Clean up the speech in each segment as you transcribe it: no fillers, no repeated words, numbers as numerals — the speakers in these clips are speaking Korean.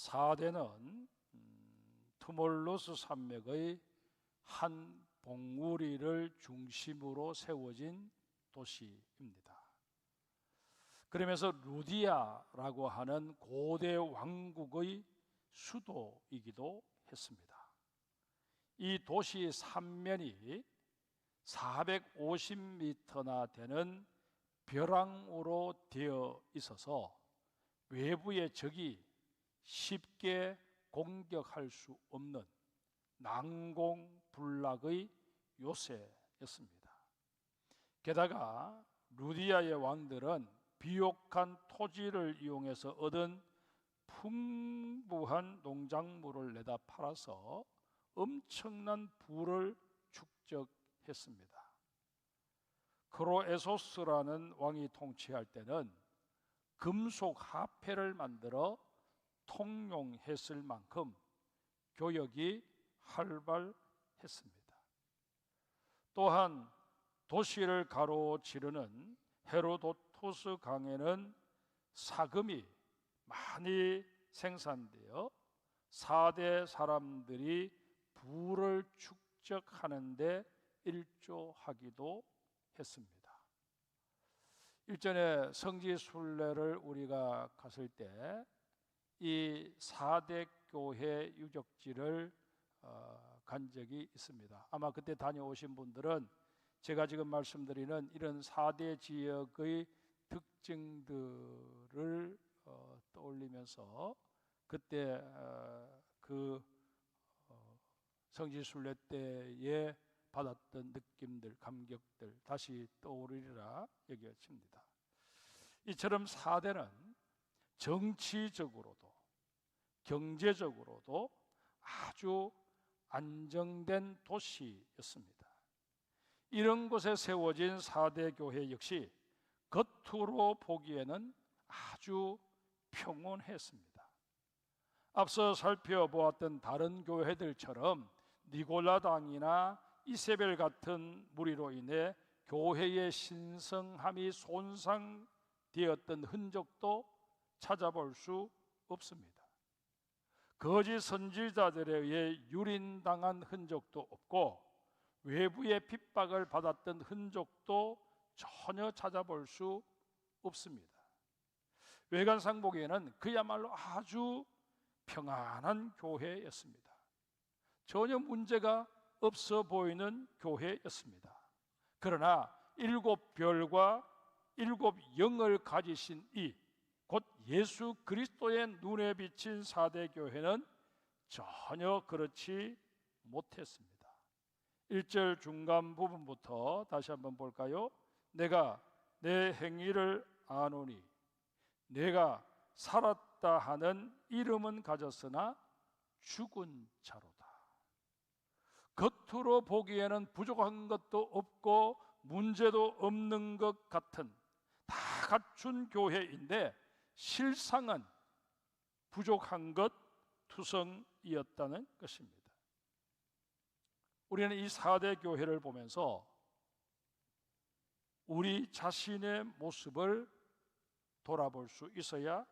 사대는 트몰로스 산맥의 한 봉우리를 중심으로 세워진 도시입니다. 그러면서 루디아라고 하는 고대 왕국의 수도이기도 했습니다. 이 도시 삼면이 450m나 되는 벼랑으로 되어 있어서 외부의 적이 쉽게 공격할 수 없는 난공불락의 요새였습니다. 게다가 루디아의 왕들은 비옥한 토지를 이용해서 얻은 풍부한 농작물을 내다 팔아서 엄청난 부를 축적했습니다. 크로에소스라는 왕이 통치할 때는 금속 화폐를 만들어 통용했을 만큼 교역이 활발했습니다. 또한 도시를 가로지르는 헤로도토스 강에는 사금이 많이 생산되어 4대 사람들이 부를 축적하는 데 일조하기도 했습니다. 일전에 성지순례를 우리가 갔을 때 이 4대 교회 유적지를 간 적이 있습니다. 아마 그때 다녀오신 분들은 제가 지금 말씀드리는 이런 4대 지역의 특징들을 떠올리면서 그때 그 성지순례 때에 받았던 느낌들, 감격들 다시 떠오르리라 여겨집니다. 이처럼 4대는 정치적으로도 경제적으로도 아주 안정된 도시였습니다. 이런 곳에 세워진 4대 교회 역시 겉으로 보기에는 아주 평온했습니다. 앞서 살펴보았던 다른 교회들처럼 니골라당이나 이세벨 같은 무리로 인해 교회의 신성함이 손상되었던 흔적도 찾아볼 수 없습니다. 거짓 선지자들에 의해 유린당한 흔적도 없고 외부의 핍박을 받았던 흔적도 전혀 찾아볼 수 없습니다. 외관상 보기에는 그야말로 아주 평안한 교회였습니다. 전혀 문제가 없어 보이는 교회였습니다. 그러나 7별과 7영을 가지신 이 곧 예수 그리스도의 눈에 비친 4대 교회는 전혀 그렇지 못했습니다. 1절 중간 부분부터 다시 한번 볼까요? 내가 내 행위를 아노니 내가 살았다 하는 이름은 가졌으나 죽은 자로다. 겉으로 보기에는 부족한 것도 없고 문제도 없는 것 같은 다 갖춘 교회인데 실상은 부족한 것 투성이었다는 것입니다. 우리는 이 4대 교회를 보면서 우리 자신의 모습을 돌아볼 수 있어야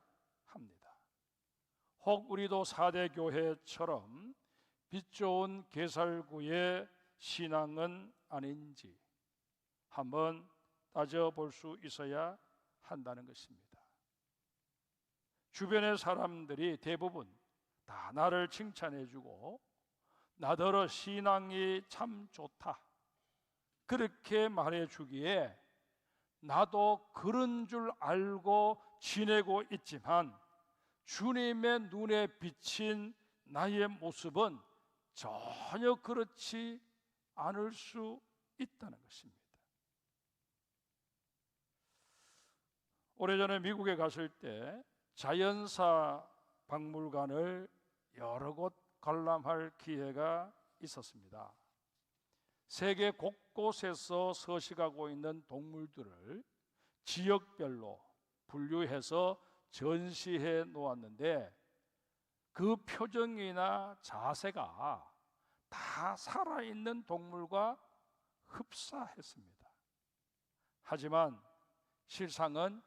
합니다. 혹 우리도 4대 교회처럼 빛 좋은 개살구의 신앙은 아닌지 한번 따져볼 수 있어야 한다는 것입니다. 주변의 사람들이 대부분 다 나를 칭찬해주고 나더러 신앙이 참 좋다 그렇게 말해주기에 나도 그런 줄 알고 지내고 있지만 주님의 눈에 비친 나의 모습은 전혀 그렇지 않을 수 있다는 것입니다. 오래전에 미국에 갔을 때 자연사 박물관을 여러 곳 관람할 기회가 있었습니다. 세계 곳곳에서 서식하고 있는 동물들을 지역별로 분류해서 전시해 놓았는데 그 표정이나 자세가 다 살아있는 동물과 흡사했습니다. 하지만 실상은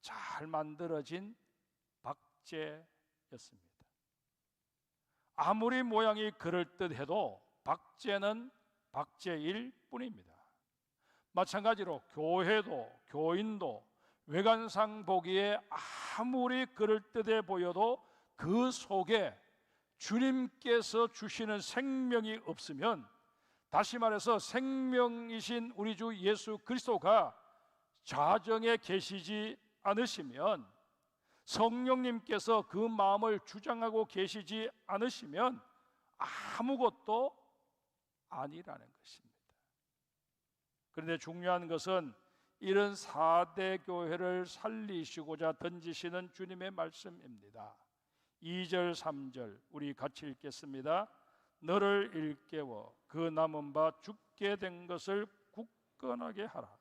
잘 만들어진 박제였습니다. 아무리 모양이 그럴듯해도 박제는 박제일 뿐입니다. 마찬가지로 교회도 교인도 외관상 보기에 아무리 그럴듯해 보여도 그 속에 주님께서 주시는 생명이 없으면, 다시 말해서 생명이신 우리 주 예수 그리스도가 좌정에 계시지 않으시면, 성령님께서 그 마음을 주장하고 계시지 않으시면 아무것도 아니라는 것입니다. 그런데 중요한 것은 이런 4대 교회를 살리시고자 던지시는 주님의 말씀입니다. 2절 3절 우리 같이 읽겠습니다. 너를 일깨워 그 남은 바 죽게 된 것을 굳건하게 하라.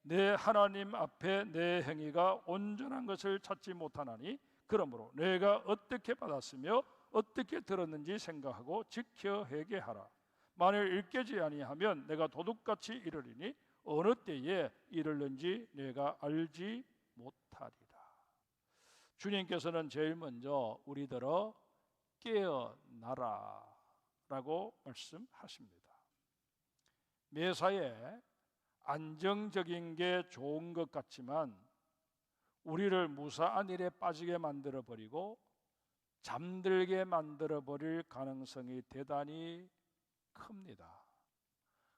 내 하나님 앞에 내 행위가 온전한 것을 찾지 못하나니 그러므로 내가 어떻게 받았으며 어떻게 들었는지 생각하고 지켜 회개하라. 만일 일깨지 아니하면 내가 도둑같이 이르리니 어느 때에 이르는지 내가 알지 못하리라. 주님께서는 제일 먼저 우리들어 깨어나라 라고 말씀하십니다. 매사에 안정적인 게 좋은 것 같지만 우리를 무사한 일에 빠지게 만들어버리고 잠들게 만들어버릴 가능성이 대단히 큽니다.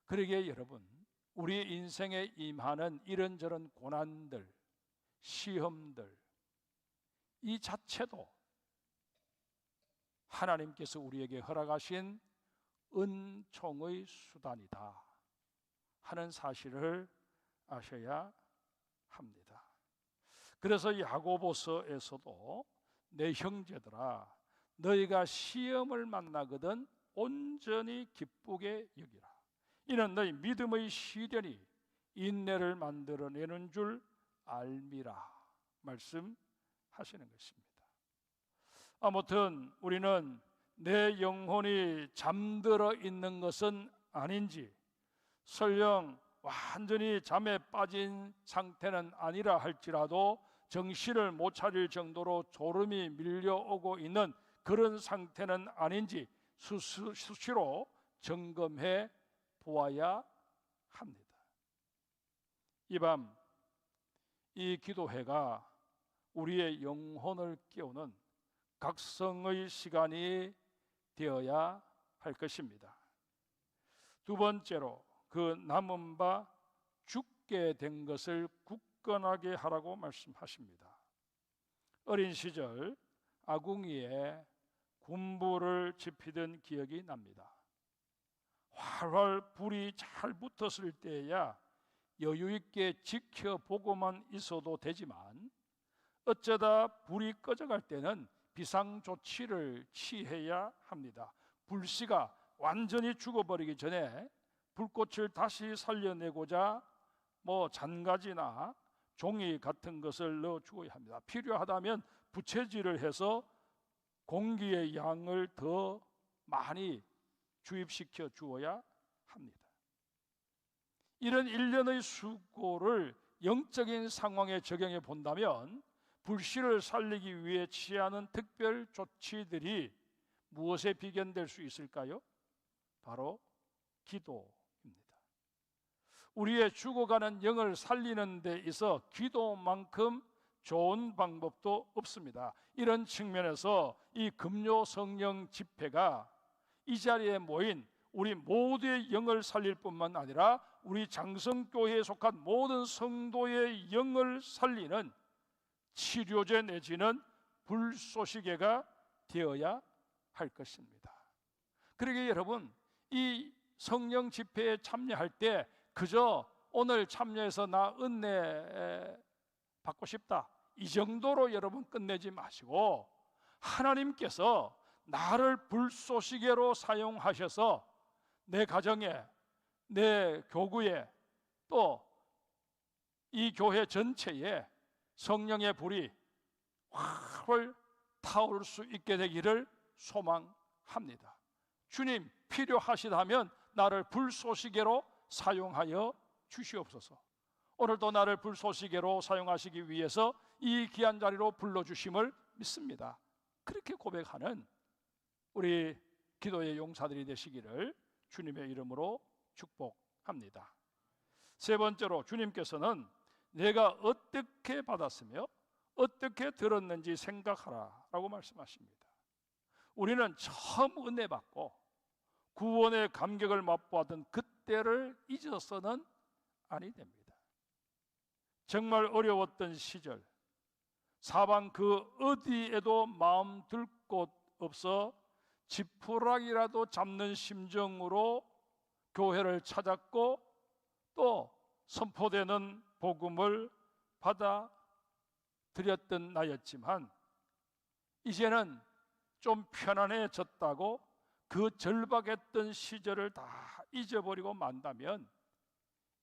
그러기에 여러분, 우리 인생에 임하는 이런저런 고난들, 시험들, 이 자체도 하나님께서 우리에게 허락하신 은총의 수단이다 하는 사실을 아셔야 합니다. 그래서 야고보서에서도 내 형제들아 너희가 시험을 만나거든 온전히 기쁘게 여기라. 이는 너희 믿음의 시련이 인내를 만들어내는 줄 알미라 말씀하시는 것입니다. 아무튼 우리는 내 영혼이 잠들어 있는 것은 아닌지, 설령 완전히 잠에 빠진 상태는 아니라 할지라도 정신을 못 차릴 정도로 졸음이 밀려오고 있는 그런 상태는 아닌지 수시로 점검해 보아야 합니다. 이 밤 이 기도회가 우리의 영혼을 깨우는 각성의 시간이 되어야 할 것입니다. 두 번째로 그 남은 바 죽게 된 것을 굳건하게 하라고 말씀하십니다. 어린 시절 아궁이에 군부를 지피던 기억이 납니다. 활활 불이 잘 붙었을 때야 여유 있게 지켜보고만 있어도 되지만 어쩌다 불이 꺼져갈 때는 비상조치를 취해야 합니다. 불씨가 완전히 죽어버리기 전에 불꽃을 다시 살려내고자 잔가지나 종이 같은 것을 넣어 주어야 합니다. 필요하다면 부채질을 해서 공기의 양을 더 많이 주입시켜 주어야 합니다. 이런 일련의 수고를 영적인 상황에 적용해 본다면 불씨를 살리기 위해 취하는 특별 조치들이 무엇에 비견될 수 있을까요? 바로 기도입니다. 우리의 죽어가는 영을 살리는 데 있어 기도만큼 좋은 방법도 없습니다. 이런 측면에서 이 금요 성령 집회가 이 자리에 모인 우리 모두의 영을 살릴 뿐만 아니라 우리 장성교회에 속한 모든 성도의 영을 살리는 치료제 내지는 불쏘시개가 되어야 할 것입니다. 그러기에 여러분, 이 성령 집회에 참여할 때 그저 오늘 참여해서 나 은혜 받고 싶다 이 정도로 여러분 끝내지 마시고, 하나님께서 나를 불쏘시개로 사용하셔서 내 가정에, 내 교구에, 또 이 교회 전체에 성령의 불이 활활 타오를 수 있게 되기를 소망합니다. 주님, 필요하시다면 나를 불쏘시개로 사용하여 주시옵소서. 오늘도 나를 불쏘시개로 사용하시기 위해서 이 귀한 자리로 불러주심을 믿습니다. 그렇게 고백하는 우리 기도의 용사들이 되시기를 주님의 이름으로 축복합니다. 세 번째로 주님께서는 내가 어떻게 받았으며 어떻게 들었는지 생각하라 라고 말씀하십니다. 우리는 처음 은혜 받고 구원의 감격을 맛보았던 그때를 잊어서는 아니 됩니다. 정말 어려웠던 시절, 사방 그 어디에도 마음 둘 곳 없어 지푸라기라도 잡는 심정으로 교회를 찾았고 또 선포되는 복음을 받아 드렸던 나였지만 이제는 좀 편안해졌다고 그 절박했던 시절을 다 잊어버리고 만다면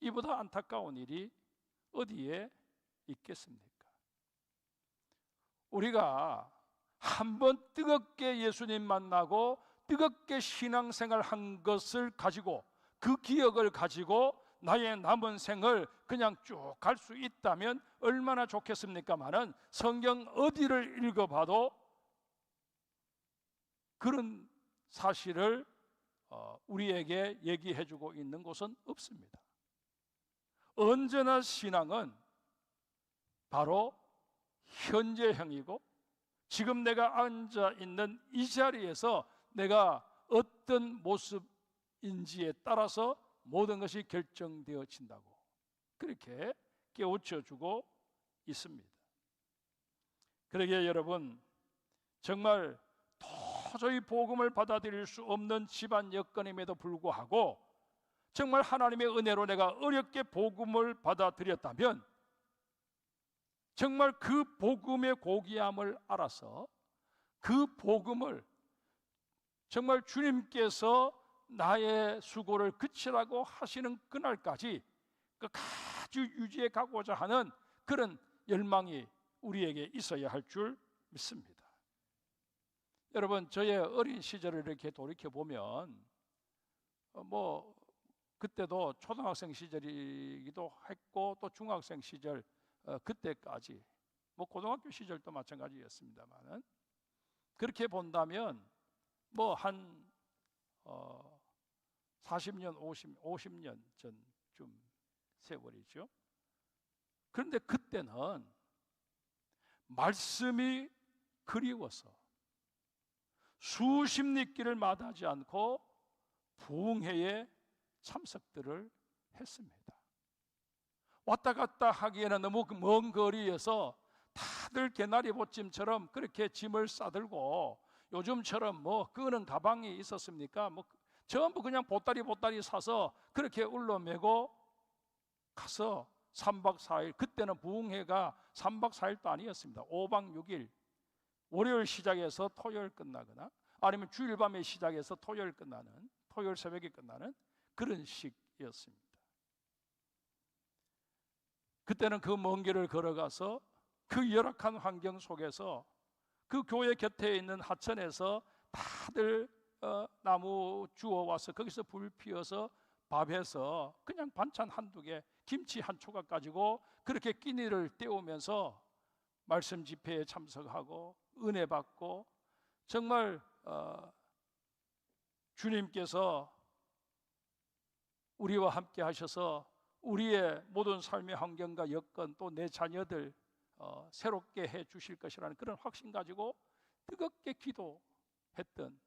이보다 안타까운 일이 어디에 있겠습니까? 우리가 한번 뜨겁게 예수님 만나고 뜨겁게 신앙생활 한 것을 가지고 그 기억을 가지고 나의 남은 생을 그냥 쭉 갈 수 있다면 얼마나 좋겠습니까마는 성경 어디를 읽어봐도 그런 사실을 우리에게 얘기해주고 있는 곳은 없습니다. 언제나 신앙은 바로 현재형이고 지금 내가 앉아 있는 이 자리에서 내가 어떤 모습인지에 따라서 모든 것이 결정되어진다고 그렇게 깨우쳐주고 있습니다. 그러기에 여러분, 정말 도저히 복음을 받아들일 수 없는 집안 여건임에도 불구하고 정말 하나님의 은혜로 내가 어렵게 복음을 받아들였다면 정말 그 복음의 고귀함을 알아서 그 복음을 정말 주님께서 나의 수고를 그치라고 하시는 그날까지 끝까지 유지해 가고자 하는 그런 열망이 우리에게 있어야 할 줄 믿습니다. 여러분, 저의 어린 시절을 이렇게 돌이켜보면 그때도 초등학생 시절이기도 했고 또 중학생 시절 그때까지 고등학교 시절도 마찬가지였습니다만 그렇게 본다면 한 40년, 50년 전쯤 세월이죠. 그런데 그때는 말씀이 그리워서 수십리길을 마다하지 않고 부흥회에 참석들을 했습니다. 왔다 갔다 하기에는 너무 먼 거리에서 다들 개나리 보찜처럼 그렇게 짐을 싸들고 요즘처럼 끄는 가방이 있었습니까? 전부 그냥 보따리 사서 그렇게 울러매고 가서 3박 4일, 그때는 부흥회가 3박 4일도 아니었습니다. 5박 6일, 월요일 시작해서 토요일 끝나거나 아니면 주일 밤에 시작해서 토요일 새벽에 끝나는 그런 식이었습니다. 그때는 그 먼 길을 걸어가서 그 열악한 환경 속에서 그 교회 곁에 있는 하천에서 다들 나무 주워와서 거기서 불 피워서 밥해서 그냥 반찬 한두 개, 김치 한 조각 가지고 그렇게 끼니를 때우면서 말씀 집회에 참석하고 은혜 받고 정말 주님께서 우리와 함께 하셔서 우리의 모든 삶의 환경과 여건 또 내 자녀들 새롭게 해 주실 것이라는 그런 확신 가지고 뜨겁게 기도했던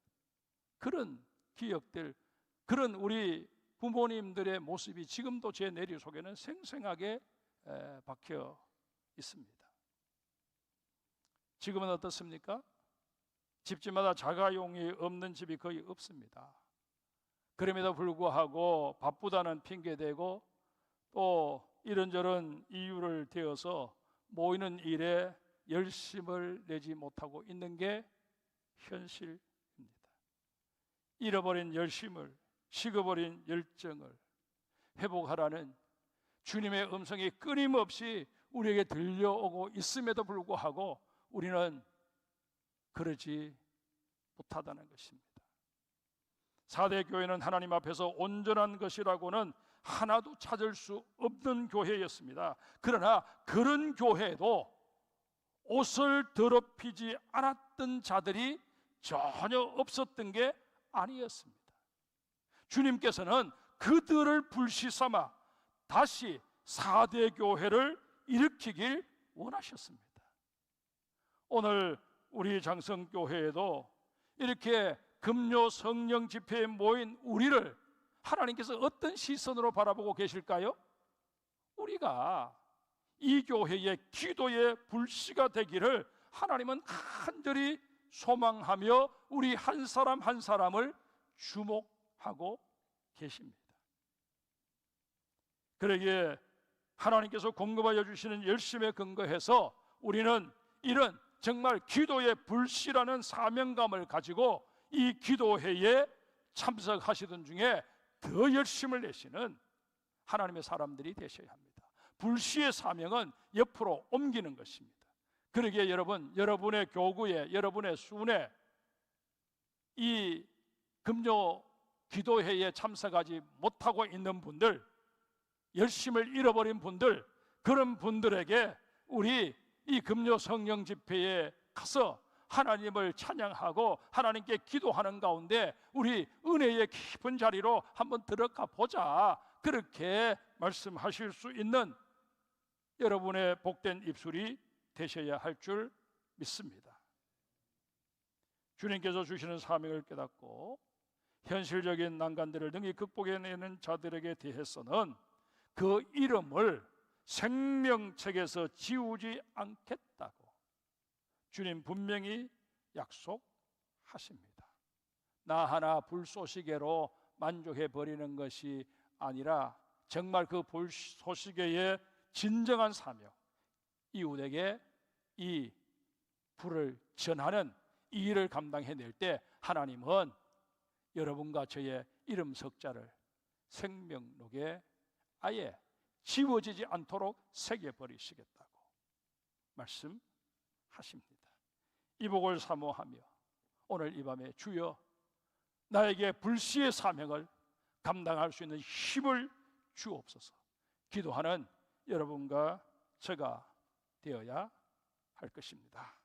그런 기억들, 그런 우리 부모님들의 모습이 지금도 제 내리 속에는 생생하게 박혀 있습니다. 지금은 어떻습니까? 집집마다 자가용이 없는 집이 거의 없습니다. 그럼에도 불구하고 바쁘다는 핑계대고 또 이런저런 이유를 대어서 모이는 일에 열심을 내지 못하고 있는 게 현실입니다. 잃어버린 열심을, 식어버린 열정을 회복하라는 주님의 음성이 끊임없이 우리에게 들려오고 있음에도 불구하고 우리는 그러지 못하다는 것입니다. 4대 교회는 하나님 앞에서 온전한 것이라고는 하나도 찾을 수 없는 교회였습니다. 그러나 그런 교회도 옷을 더럽히지 않았던 자들이 전혀 없었던 게 아니었습니다. 주님께서는 그들을 불씨 삼아 다시 4대 교회를 일으키길 원하셨습니다. 오늘 우리 장성교회에도 이렇게 금요 성령 집회에 모인 우리를 하나님께서 어떤 시선으로 바라보고 계실까요? 우리가 이 교회의 기도의 불씨가 되기를 하나님은 간절히 소망하며 우리 한 사람 한 사람을 주목하고 계십니다. 그러기에 하나님께서 공급하여 주시는 열심에 근거해서 우리는 이런 정말 기도의 불씨라는 사명감을 가지고 이 기도회에 참석하시던 중에 더 열심을 내시는 하나님의 사람들이 되셔야 합니다. 불씨의 사명은 옆으로 옮기는 것입니다. 그러기에 여러분, 여러분의 교구에, 여러분의 순회, 이 금요 기도회에 참석하지 못하고 있는 분들, 열심을 잃어버린 분들, 그런 분들에게 우리 이 금요 성령 집회에 가서 하나님을 찬양하고 하나님께 기도하는 가운데 우리 은혜의 깊은 자리로 한번 들어가 보자, 그렇게 말씀하실 수 있는 여러분의 복된 입술이 되셔야 할 줄 믿습니다. 주님께서 주시는 사명을 깨닫고 현실적인 난관들을 능히 극복해내는 자들에게 대해서는 그 이름을 생명책에서 지우지 않겠다고 주님 분명히 약속하십니다. 나 하나 불쏘시개로 만족해 버리는 것이 아니라 정말 그 불쏘시개의 진정한 사명, 이웃에게 이 불을 전하는 이 일을 감당해낼 때 하나님은 여러분과 저의 이름 석자를 생명록에 아예 지워지지 않도록 새겨버리시겠다고 말씀하십니다. 이 복을 사모하며 오늘 이 밤에 주여 나에게 불씨의 사명을 감당할 수 있는 힘을 주옵소서 기도하는 여러분과 제가 되어야 할 것입니다.